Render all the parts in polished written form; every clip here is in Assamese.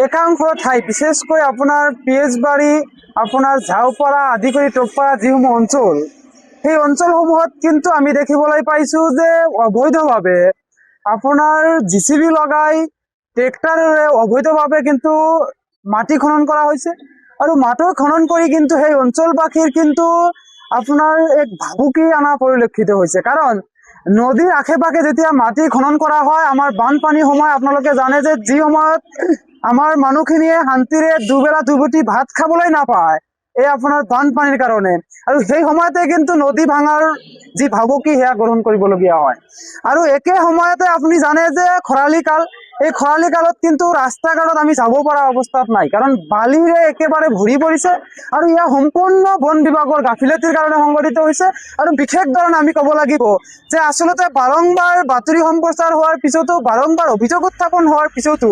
একাংশ ঠাই বিশেষকৈ আপোনাৰ পিএচবাৰী, আপোনাৰ ঝাওপাৰা আদি কৰি টপপাৰা যিসমূহ অঞ্চল, সেই অঞ্চলসমূহত কিন্তু আমি দেখিবলৈ পাইছোঁ যে অবৈধভাৱে আপোনাৰ জিচিবি লগাই ট্ৰেক্টৰেৰে অবৈধভাৱে কিন্তু মাটি খনন কৰা হৈছে। আৰু মাটি খনন কৰি কিন্তু সেই অঞ্চলবাসীৰ কিন্তু আপোনাৰ এক ভাবুকি অনা পৰিলক্ষিত হৈছে। কাৰণ নদীৰ আশে পাশে যেতিয়া মাটি খনন কৰা হয়, আমাৰ বানপানীৰ সময় আপোনালোকে জানে যে যি সময়ত আমাৰ মানুহখিনিয়ে শান্তিৰে দুবেলা দুমুঠি ভাত খাবলৈ নাপায়, এই আপোনাৰ বানপানীৰ কাৰণে। আৰু সেই সময়তে কিন্তু নদী ভাঙাৰ যি ভাবুকি সেয়া গ্ৰহণ কৰিবলগীয়া হয়। আৰু একে সময়তে আপুনি জানে যে খৰালি কাল, এই খৰালি কালত কিন্তু ৰাস্তা ঘাটত আমি যাব পৰা অৱস্থাত নাই, কাৰণ বালিৰে একেবাৰে ভৰি পৰিছে। আৰু ইয়াৰ সম্পূৰ্ণ বন বিভাগৰ গাফিলতিৰ কাৰণে সংঘটিত হৈছে। আৰু বিশেষ ধৰণে আমি ক'ব লাগিব যে আচলতে বাৰম্বাৰ বাতৰি সম্প্ৰচাৰ হোৱাৰ পিছতো, বাৰম্বাৰ অভিযোগ উত্থাপন হোৱাৰ পিছতো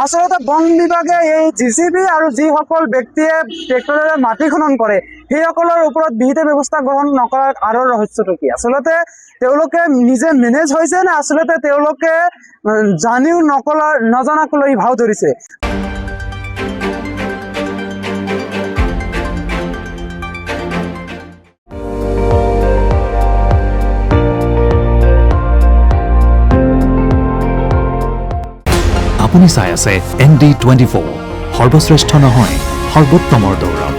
আচলতে বন বিভাগে এই জিচিবি আৰু যিসকল ব্যক্তিয়ে ট্ৰেক্টৰেৰে মাটি খনন কৰে সেইসকলৰ ওপৰত বিহিত ব্যৱস্থা গ্ৰহণ নকৰাৰ আঁৰৰ ৰহস্যটো কি? আচলতে তেওঁলোকে নিজে মেনেজ হৈছে নে আচলতে তেওঁলোকে জানিও নজনাকৈ ভাও ধৰিছে? আপুনি চাই আছে ND24, সৰ্বশ্ৰেষ্ঠ নহয় সৰ্বোত্তমৰ দৌৰ।